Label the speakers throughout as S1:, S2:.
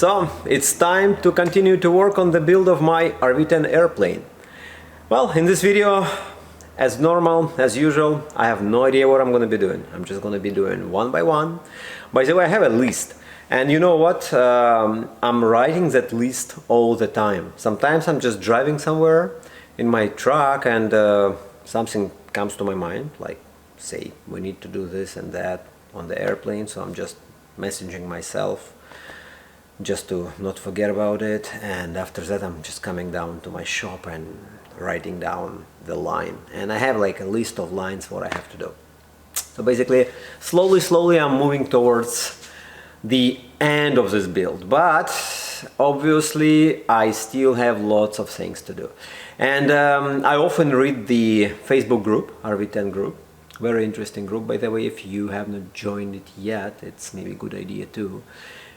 S1: So it's time to continue to work on the build of my RV10 airplane. Well, in this video, as normal, as usual, I have no idea what I'm going to be doing. I'm just going to be doing one by one. By the way, I have a list. And you know what? I'm writing that list all the time. Sometimes I'm just driving somewhere in my truck and something comes to my mind, like say we need to do this and that on the airplane, so I'm just messaging myself just to not forget about it, and after that I'm just coming down to my shop and writing down the line, and I have like a list of lines what I have to do. So basically slowly I'm moving towards the end of this build, but obviously I still have lots of things to do. And I often read the Facebook group, RV10 group, very interesting group, by the way. If you have not joined it yet, it's maybe a good idea too.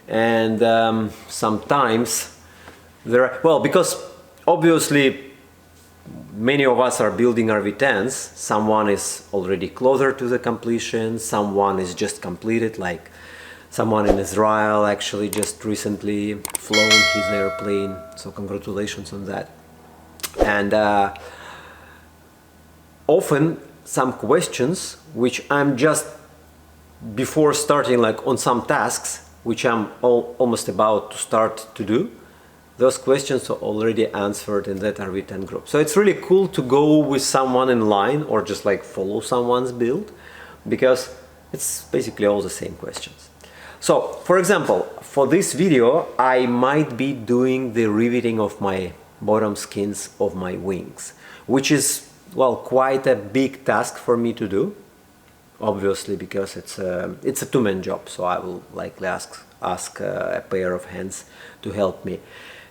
S1: And sometimes there are, well, because obviously many of us are building RV10s, someone is already closer to the completion, someone is just completed, like someone in Israel actually just recently flown his airplane, so congratulations on that. And often some questions which I'm just before starting, like on some tasks which I'm almost about to start to do, those questions are already answered in that RV10 group. So it's really cool to go with someone in line or just like follow someone's build, because it's basically all the same questions. So for example, for this video I might be doing the riveting of my bottom skins of my wings, which is, well, quite a big task for me to do, obviously, because it's a two-man job, so I will likely ask a pair of hands to help me.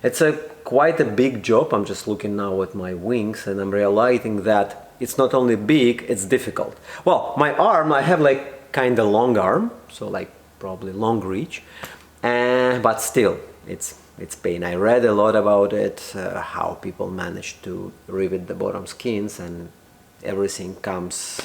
S1: It's quite a big job. I'm just looking now at my wings and I'm realizing that it's not only big, it's difficult. Well, my arm, I have like kind of long arm, so like probably long reach, but still it's pain. I read a lot about it, how people manage to rivet the bottom skins, and everything comes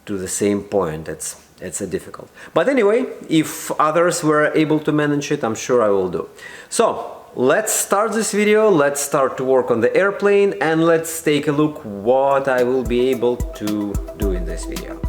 S1: to the same point. It's a difficult. But anyway, if others were able to manage it, I'm sure I will do. So let's start this video, let's start to work on the airplane, and let's take a look what I will be able to do in this video.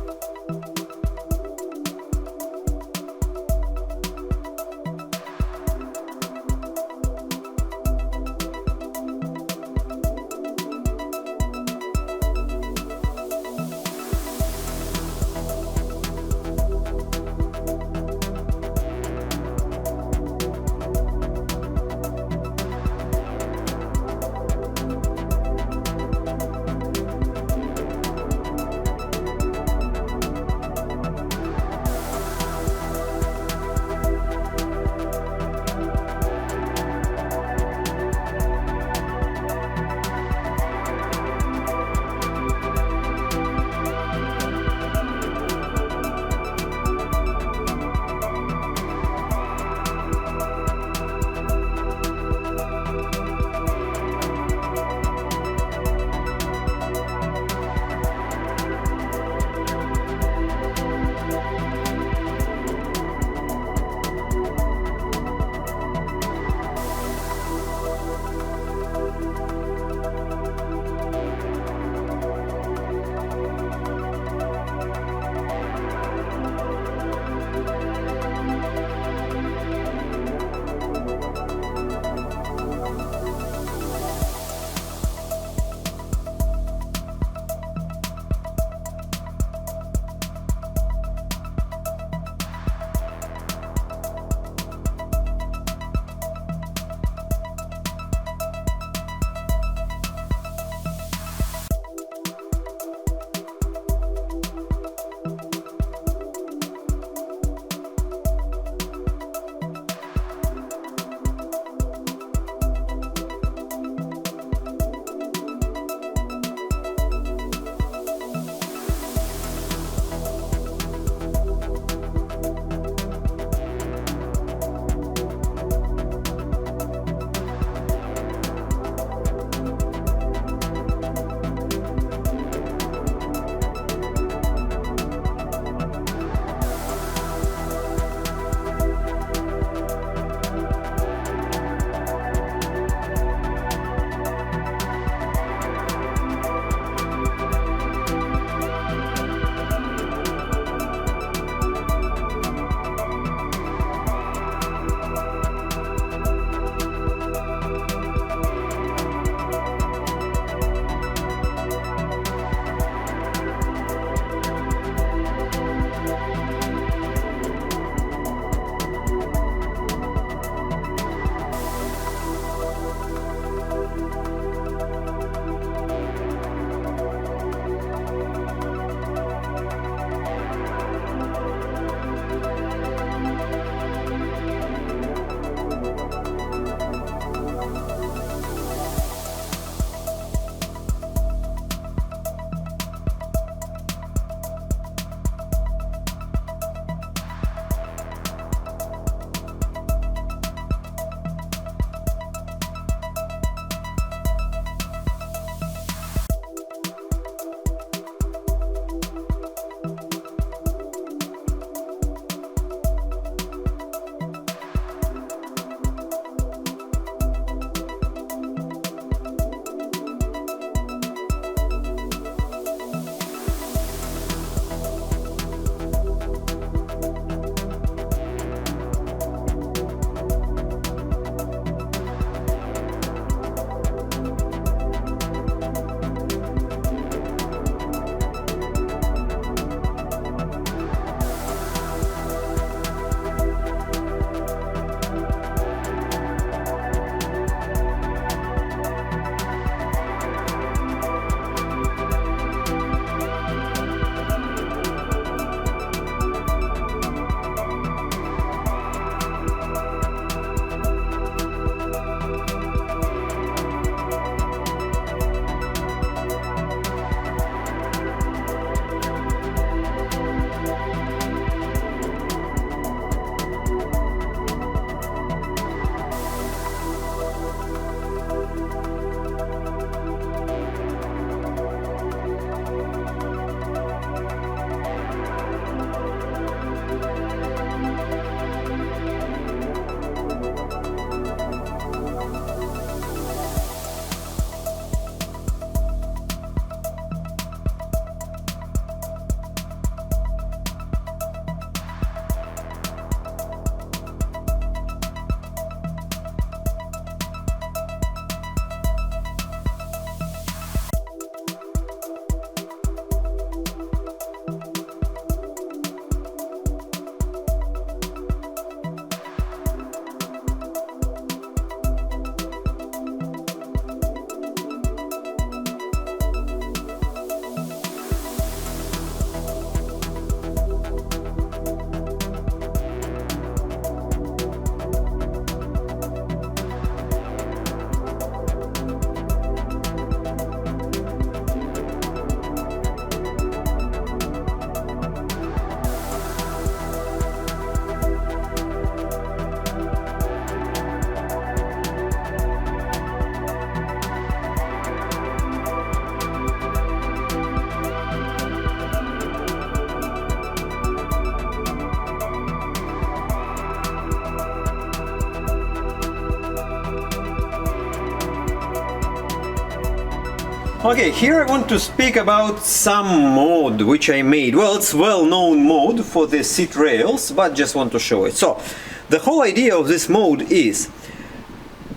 S1: Okay, here I want to speak about some mode which I made. Well, it's well-known mode for the seat rails, but just want to show it. So, the whole idea of this mode is,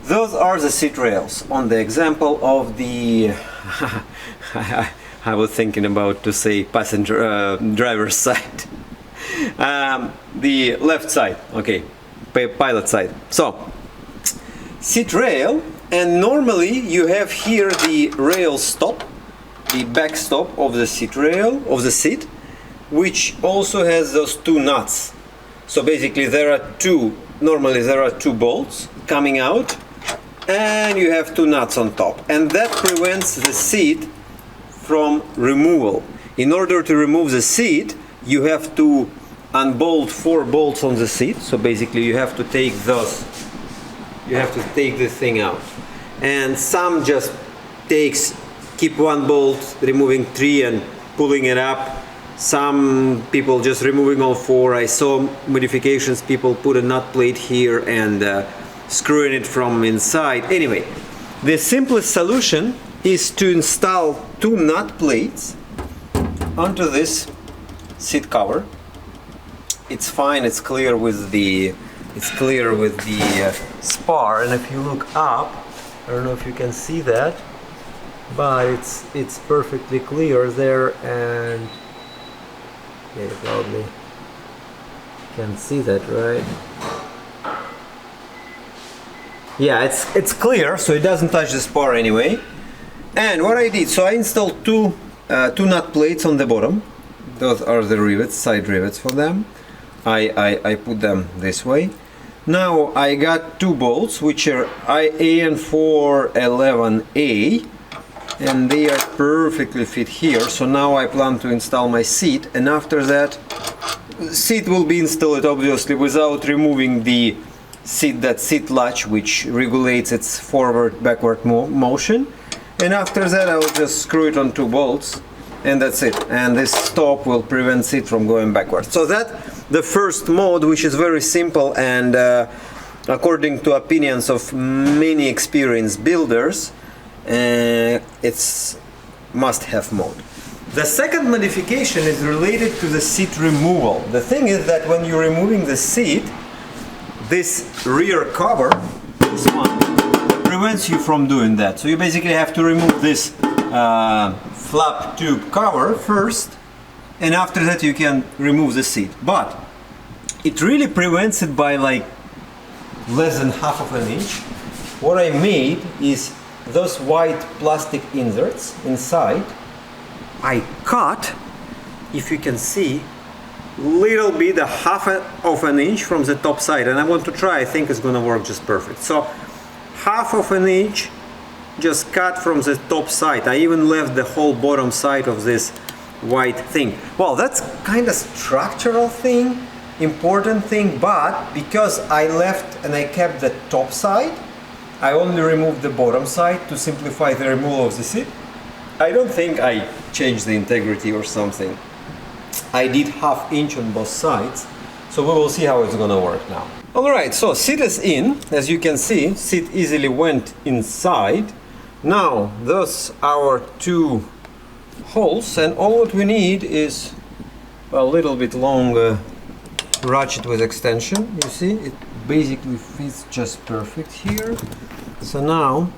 S1: those are the seat rails on the example of the I was thinking about to say passenger driver's side. The left side, okay, pilot side. So, seat rail, and normally you have here the rail stop, the back stop of the seat rail, of the seat, which also has those two nuts. So basically normally there are two bolts coming out, and you have two nuts on top, and that prevents the seat from removal. In order to remove the seat, you have to unbolt 4 bolts on the seat. So basically you have to take this thing out, and some just keep 1 bolt, removing 3 and pulling it up. Some people just removing all 4. I saw modifications, people put a nut plate here and screwing it from inside. Anyway, the simplest solution is to install 2 nut plates onto this seat cover. It's fine, it's clear with the spar, and if you look up, I don't know if you can see that, but it's perfectly clear there, and yeah, you probably can see that, right? Yeah, it's clear, so it doesn't touch the spar anyway. And what I did, so I installed two nut plates on the bottom. Those are the rivets, side rivets for them. I put them this way. Now I got 2 bolts, which are AN411A, and they are perfectly fit here. So now I plan to install my seat, and after that, seat will be installed obviously without removing the seat latch, which regulates its forward-backward motion. And after that I will just screw it on 2 bolts, and that's it. And this stop will prevent it from going backwards. So that's the first mode, which is very simple, and according to opinions of many experienced builders, it's must-have mode. The second modification is related to the seat removal. The thing is that when you're removing the seat, this rear cover, this one, prevents you from doing that. So you basically have to remove this flap tube cover first, and after that you can remove the seat. But it really prevents it by like less than half of an inch. What I made is those white plastic inserts inside. I cut, if you can see, little bit, a half of an inch from the top side, and I want to try. I think it's gonna work just perfect. So half of an inch just cut from the top side. I even left the whole bottom side of this white thing. Well, that's kind of structural thing, important thing, but because I left and I kept the top side, I only removed the bottom side to simplify the removal of the seat. I don't think I changed the integrity or something. I did ½ inch on both sides, so we will see how it's gonna work now. Alright, so seat is in. As you can see, seat easily went inside. Now, those are 2 holes, and all what we need is a little bit long ratchet with extension. You see, it basically fits just perfect here. So now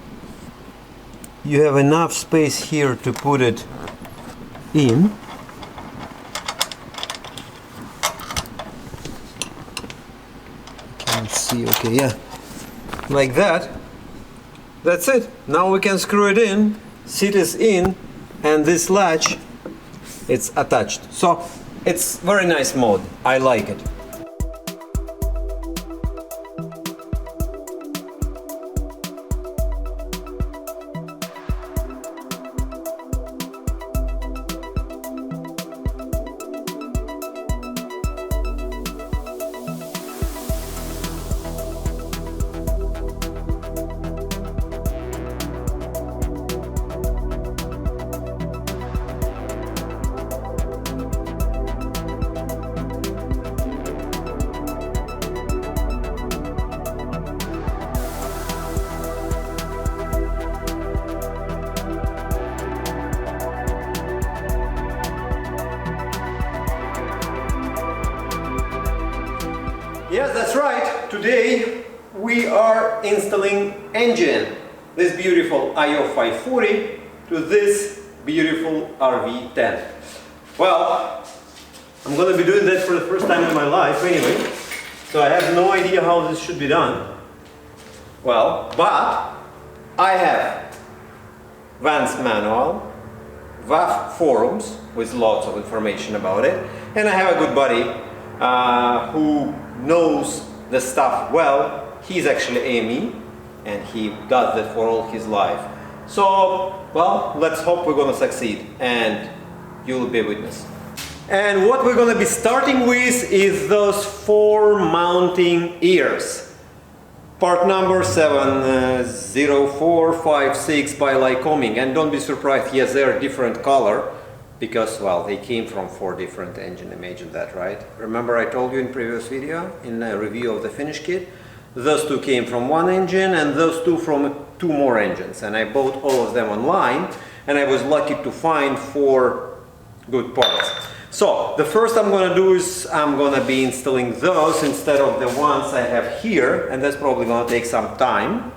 S1: you have enough space here to put it in. Can't see, okay, yeah, like that. That's it. Now we can screw it in. Seat is in, and this latch, it's attached. So it's very nice mode. I like it. today we are installing engine, this beautiful IO540 to this beautiful RV10. Well, I'm going to be doing that for the first time in my life anyway, so I have no idea how this should be done. Well, but I have Van's manual, VAF forums with lots of information about it, and I have a good buddy who knows the stuff well. He's actually AME and he does that for all his life. So, well, let's hope we're gonna succeed and you'll be a witness. And what we're gonna be starting with is those 4 mounting ears. Part number 70456 by Lycoming, and don't be surprised, yes, they're different color because, well, they came from 4 different engines. Imagine that, right? Remember I told you in previous video in a review of the finished kit, those 2 came from 1 engine and those 2 from 2 more engines, and I bought all of them online and I was lucky to find 4 good parts. So the first I'm gonna do is I'm gonna be installing those instead of the ones I have here, and that's probably gonna take some time.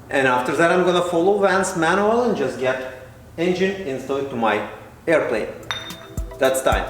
S1: And after that I'm gonna follow Van's manual and just get engine installed to my airplane. That's time.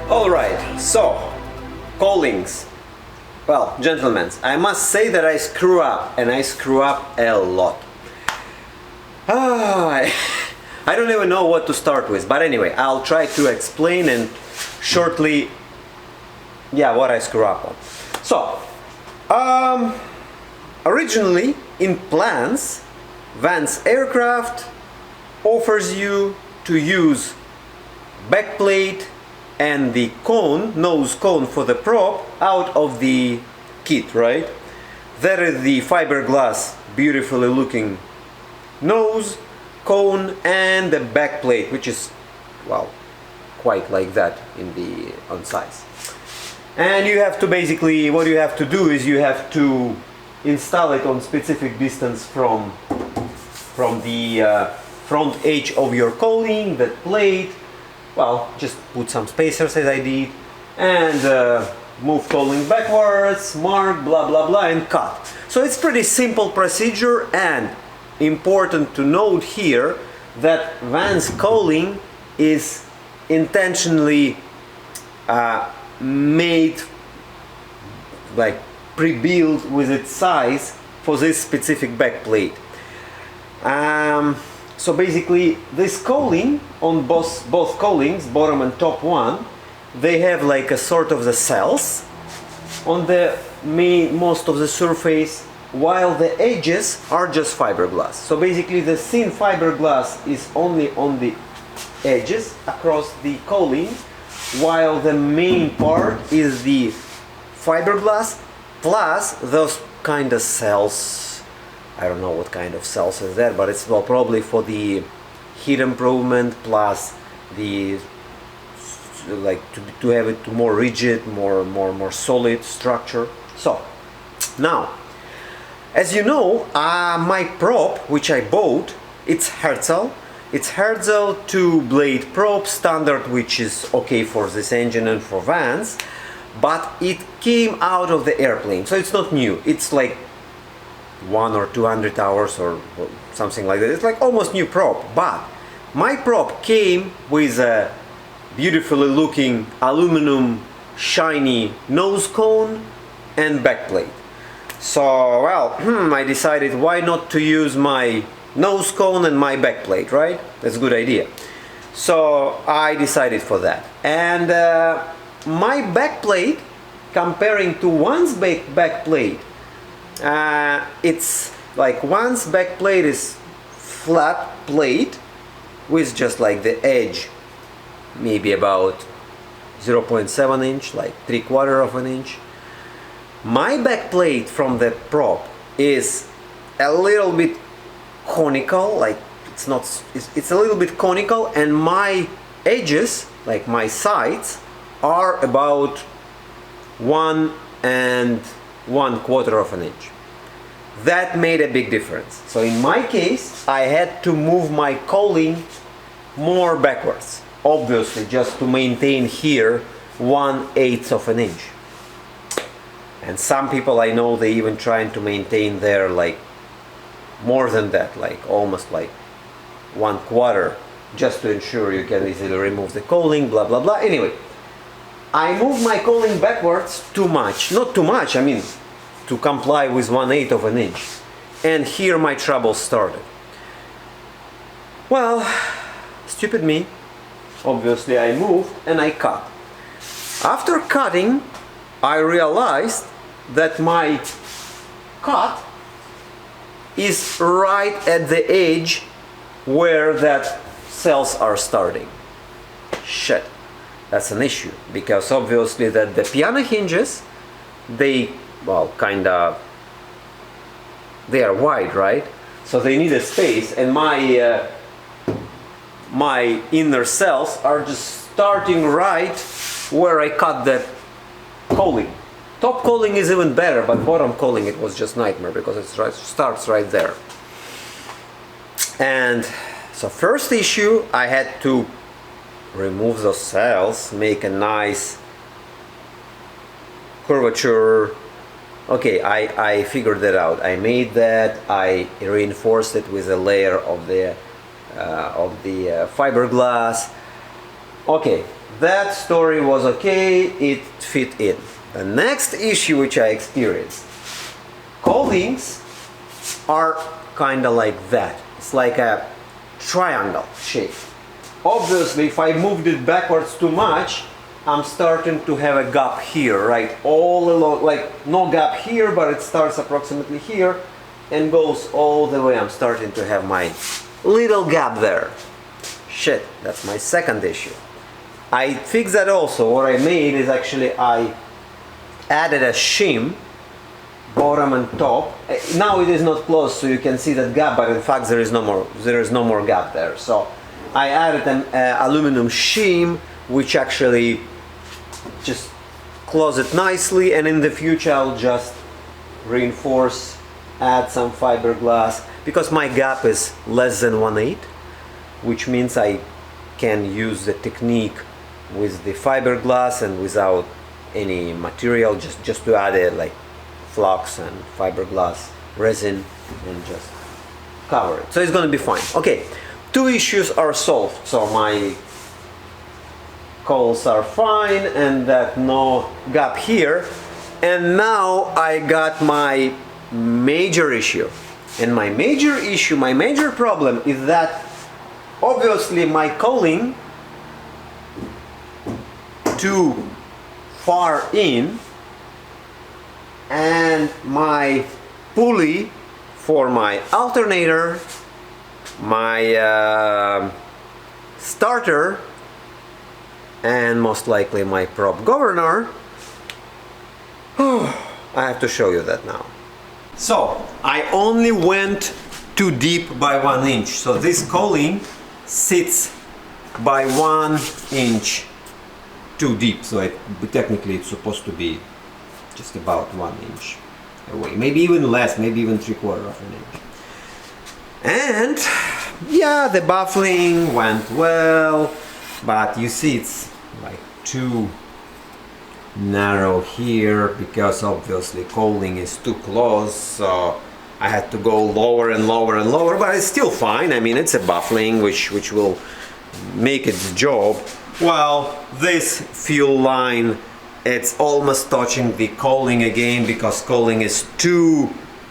S1: Alright, so, cowlings. Well, gentlemen, I must say that I screw up, and I screw up a lot. I don't even know what to start with, but anyway, I'll try to explain and shortly, what I screw up on. So, originally, in plans, Van's aircraft offers you to use backplate and the cone, nose cone for the prop out of the kit, right? There is the fiberglass, beautifully looking nose, cone, and the back plate, which is, well, quite like that on size. And you have to basically, what you have to do is you have to install it on specific distance from the front edge of your cowling, that plate. Well, just put some spacers as I did, and move cowling backwards, mark, blah blah blah, and cut. So it's pretty simple procedure, and important to note here that Van's cowling is intentionally made, like pre-built with its size for this specific back plate. So basically this cowling on both cowlings, bottom and top one, they have like a sort of the cells on the most of the surface, while the edges are just fiberglass. So basically the thin fiberglass is only on the edges across the cowling, while the main part is the fiberglass plus those kind of cells. I don't know what kind of cells is that, but it's, well, probably for the heat improvement, plus the, like, to have it more rigid, more solid structure. So now, as you know, my prop, which I bought, it's Herzl. It's Herzl 2-blade prop standard, which is okay for this engine and for Vans, but it came out of the airplane, so it's not new. It's like 100 or 200 hours or something like that. It's like almost new prop, but my prop came with a beautifully looking aluminum shiny nose cone and back plate. So, well, I decided why not to use my nose cone and my back plate, right? That's a good idea. So I decided for that. And my back plate, comparing to one's back plate, it's like one's back plate is flat plate with just like the edge maybe about 0.7 inch, like 3/4 of an inch. My back plate from the prop is a little bit conical, like it's a little bit conical, and my edges, like my sides, are about 1 1/4 of an inch. That made a big difference. So in my case, I had to move my cowling more backwards, obviously, just to maintain here 1/8 of an inch. And some people I know, they even trying to maintain there like more than that, like almost like 1/4, just to ensure you can easily remove the cowling, blah blah blah. Anyway, I moved my cowling backwards too much. Not too much, I mean, to comply with 1/8 of an inch. And here my trouble started. Well, stupid me. Obviously I moved and I cut. After cutting, I realized that my cut is right at the edge where that cells are starting. Shit, that's an issue, because obviously that the piano hinges, they, well, kinda, they are wide, right? So they need a space, and my inner cells are just starting right where I cut the cowling. Top cowling is even better, but bottom cowling, it was just nightmare because it starts right there. And so first issue, I had to remove those cells, make a nice curvature. Okay, I figured that out. I made that. I reinforced it with a layer of the fiberglass. Okay, that story was okay. It fit in. The next issue which I experienced, cowlings are kind of like that. It's like a triangle shape. Obviously, if I moved it backwards too much, I'm starting to have a gap here, right? All along, like no gap here, but it starts approximately here and goes all the way. I'm starting to have my little gap there. Shit, that's my second issue. I fixed that also. What I made is actually I added a shim, bottom and top. Now it is not closed, so you can see that gap, but in fact there is no more gap there. So I added an aluminum shim, which actually just close it nicely, and in the future I'll just reinforce, add some fiberglass, because my gap is less than 1/8, which means I can use the technique with the fiberglass and without any material, just to add it like flux and fiberglass resin and just cover it. So it's going to be fine. Okay, 2 issues are solved. So my cowls are fine and that no gap here. And now I got my major issue. And my major issue, my major problem is that obviously my cowling too far in, and my pulley for my alternator, my starter, and most likely my prop governor. I have to show you that now. So I only went too deep by 1 inch. So this cowling sits by 1 inch too deep. So technically it's supposed to be just about 1 inch away. Maybe even less, maybe even 3/4 of an inch. And yeah, the baffling went well, but you see it's like too narrow here because obviously cowling is too close, so I had to go lower and lower and lower, but it's still fine. I mean, it's a baffling which will make its job. Well, this fuel line, it's almost touching the cowling again because cowling is too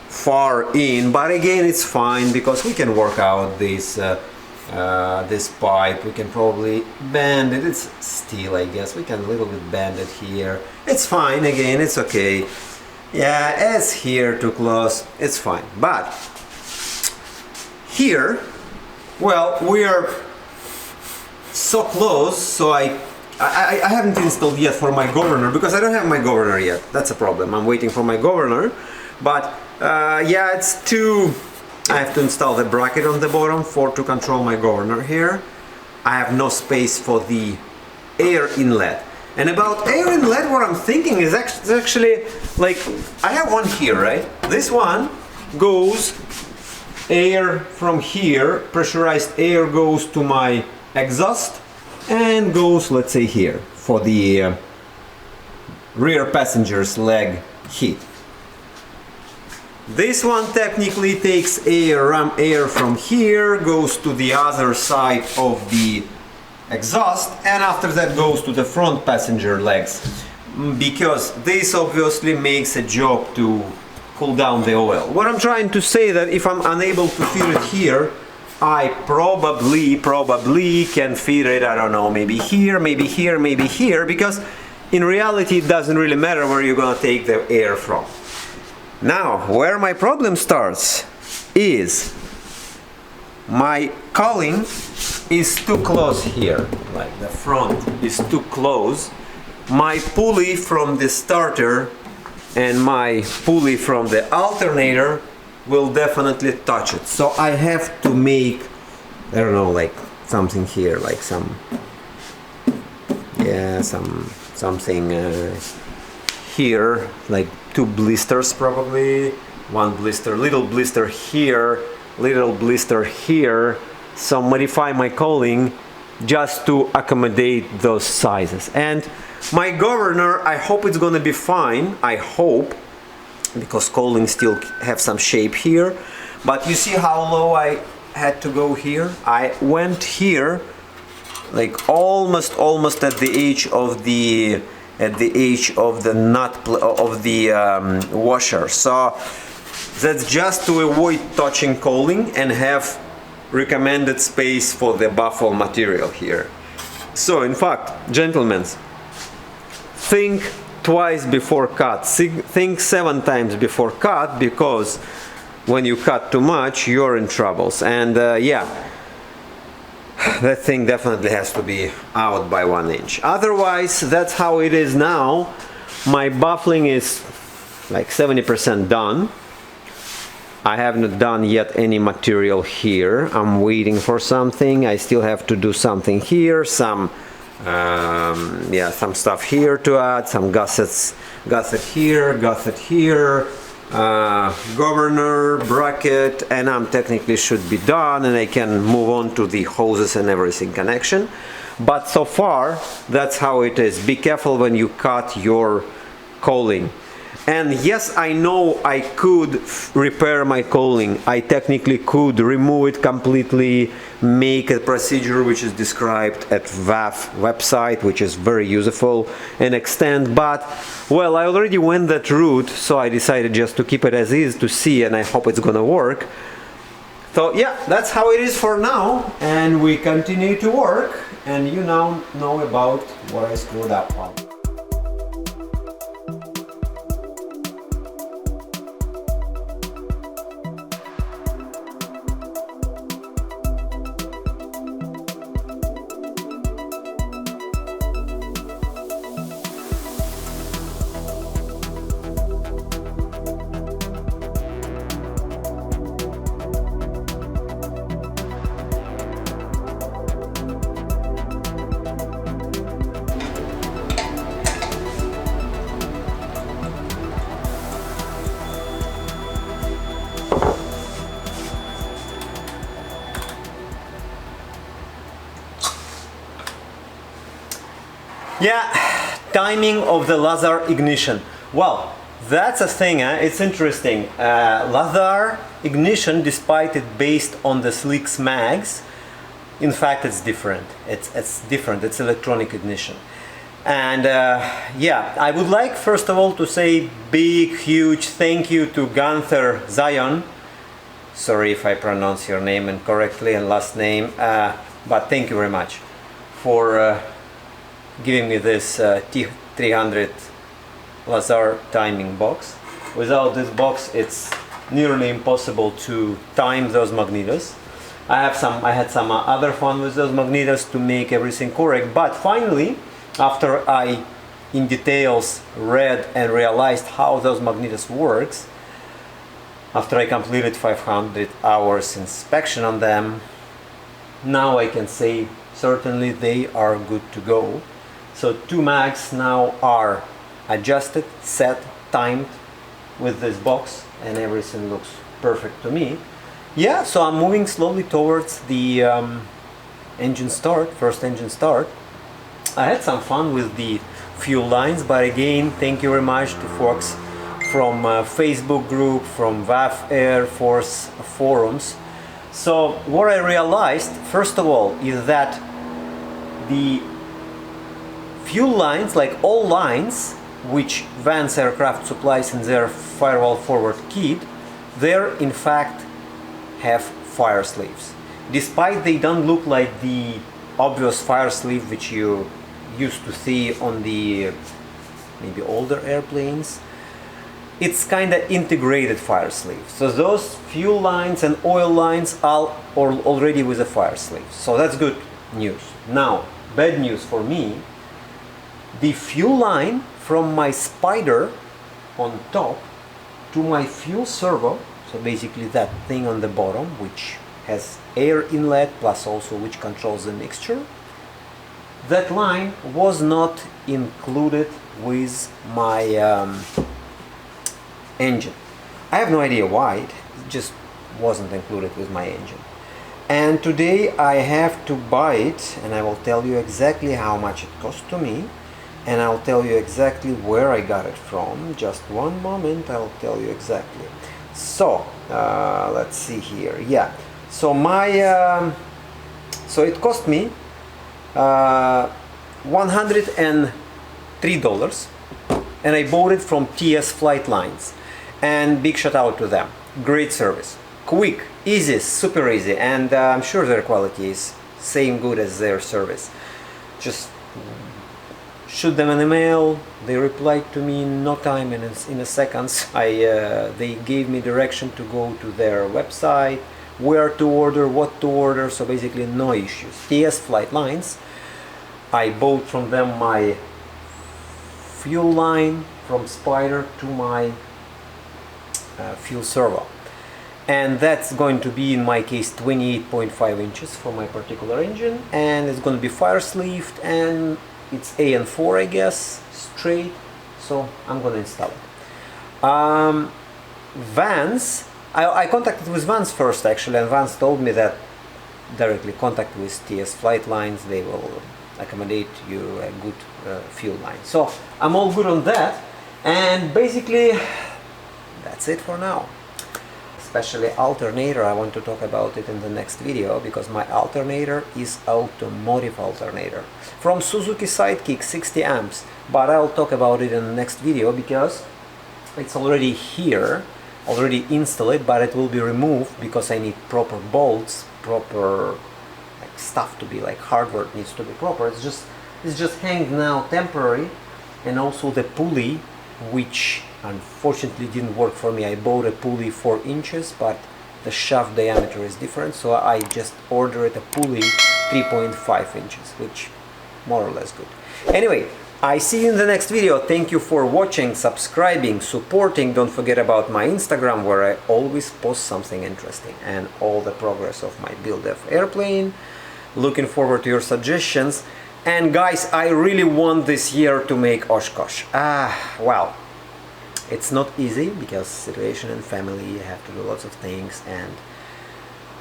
S1: far in, but again it's fine because we can work out this this pipe. We can probably bend it. It's steel, I guess. We can a little bit bend it here. It's fine. Again, it's okay. Yeah, it's here too close. It's fine. But here, well, we are so close. So I haven't installed yet for my governor because I don't have my governor yet. That's a problem. I'm waiting for my governor. But yeah, it's too. I have to install the bracket on the bottom to control my governor here. I have no space for the air inlet. And about air inlet, what I'm thinking is actually like, I have one here, right? This one goes, air from here, pressurized air goes to my exhaust and goes, let's say, here for the rear passenger's leg heat. This one technically takes air from here, goes to the other side of the exhaust, and after that goes to the front passenger legs, because this obviously makes a job to cool down the oil. What I'm trying to say that if I'm unable to fit it here, I probably can fit it, I don't know, maybe here, maybe here, maybe here, because in reality it doesn't really matter where you're gonna take the air from. Now, where my problem starts is my cowling is too close here, like the front is too close. My pulley from the starter and my pulley from the alternator will definitely touch it. So I have to make, I don't know, like something here, like some, yeah, something here, like 2 blisters probably, 1 blister, little blister here, little blister here. So modify my cowling just to accommodate those sizes. And my governor, I hope it's gonna be fine. I hope, because cowling still have some shape here. But you see how low I had to go here? I went here, like almost at the edge of the nut of the washer. So that's just to avoid touching cowling and have recommended space for the baffle material here. So in fact, gentlemen, think twice before cut. Think 7 times before cut, because when you cut too much, you're in troubles. And yeah, that thing definitely has to be out by 1 inch. Otherwise, that's how it is now. My baffling is like 70% done. I haven't done yet any material here. I'm waiting for something. I still have to do something here, some stuff here to add, some gussets here, governor, bracket, and I'm technically should be done, and I can move on to the hoses and everything connection. But so far, that's how it is. Be careful when you cut your cowling. And yes, I know I could repair my cowling. I technically could remove it completely, make a procedure which is described at VAF website, which is very useful, and extend. But, well, I already went that route, so I decided just to keep it as is to see, and I hope it's gonna work. So yeah, that's how it is for now, and we continue to work, and you now know about what I screwed up on. Yeah, timing of the laser ignition. Well, that's a thing, it's interesting. Laser ignition, despite it based on the slicks mags, in fact it's different. It's different, it's electronic ignition. And yeah, I would like first of all to say big, huge thank you to Gunther Zion. Sorry if I pronounce your name incorrectly and last name, but thank you very much for giving me this T300 laser timing box. Without this box, it's nearly impossible to time those magnetos. I had some other fun with those magnetos to make everything correct, but finally, after I in details read and realized how those magnetos works, after I completed 500 hours inspection on them, now I can say certainly they are good to go. So 2 mags now are adjusted, set, timed with this box, and everything looks perfect to me. Yeah, so I'm moving slowly towards the engine start, first engine start. I had some fun with the fuel lines, but again, thank you very much to folks from Facebook group, from VAF Air Force forums. So what I realized, first of all, is that the fuel lines, like all lines which Vance Aircraft supplies in their firewall forward kit, they're in fact have fire sleeves. Despite they don't look like the obvious fire sleeve which you used to see on the maybe older airplanes, it's kind of integrated fire sleeve. So those fuel lines and oil lines are already with a fire sleeve. So that's good news. Now, bad news for me, the fuel line from my spider on top to my fuel servo, so basically that thing on the bottom which has air inlet plus also which controls the mixture, that line was not included with my engine. I have no idea why, it just wasn't included with my engine. And today I have to buy it, and I will tell you exactly how much it cost to me, and I'll tell you exactly where I got it from. Just one moment, I'll tell you exactly. So let's see here. Yeah, so my so it cost me $103, and I bought it from TS Flight Lines, and big shout out to them. Great service, quick, easy, super easy, and I'm sure their quality is same good as their service. Just shoot them an email, they replied to me in no time, in a seconds. They gave me direction to go to their website, where to order, what to order, so basically no issues. TS Flight Lines, I bought from them my fuel line from Spider to my fuel servo, and that's going to be in my case 28.5 inches for my particular engine, and it's going to be fire sleeved, and it's AN4 I guess, straight, so I'm going to install it. Vans, I contacted with Vans first actually, and Vans told me that directly contact with TS Flight Lines, they will accommodate you a good fuel line. So I'm all good on that, and basically that's it for now. Especially alternator, I want to talk about it in the next video, because my alternator is automotive alternator from Suzuki Sidekick 60 amps, but I'll talk about it in the next video because it's already here, already installed, but it will be removed because I need proper bolts, proper like stuff to be like hardware needs to be proper. It's just hanging now temporary, and also the pulley, which unfortunately didn't work for me. I bought a pulley 4 inches, but the shaft diameter is different, so I just ordered a pulley 3.5 inches, which more or less good. Anyway, I see you in the next video. Thank you for watching, subscribing, supporting. Don't forget about my Instagram, where I always post something interesting and all the progress of my build of airplane. Looking forward to your suggestions. And guys, I really want this year to make Oshkosh. Well, it's not easy because situation and family, you have to do lots of things, and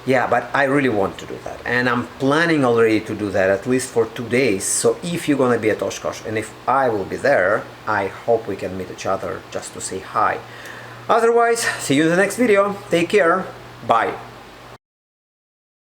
S1: yeah, but I really want to do that, and I'm planning already to do that at least for 2 days. So if you're gonna be at Oshkosh, and if I will be there, I hope we can meet each other just to say hi. Otherwise, see you in the next video. Take care. Bye.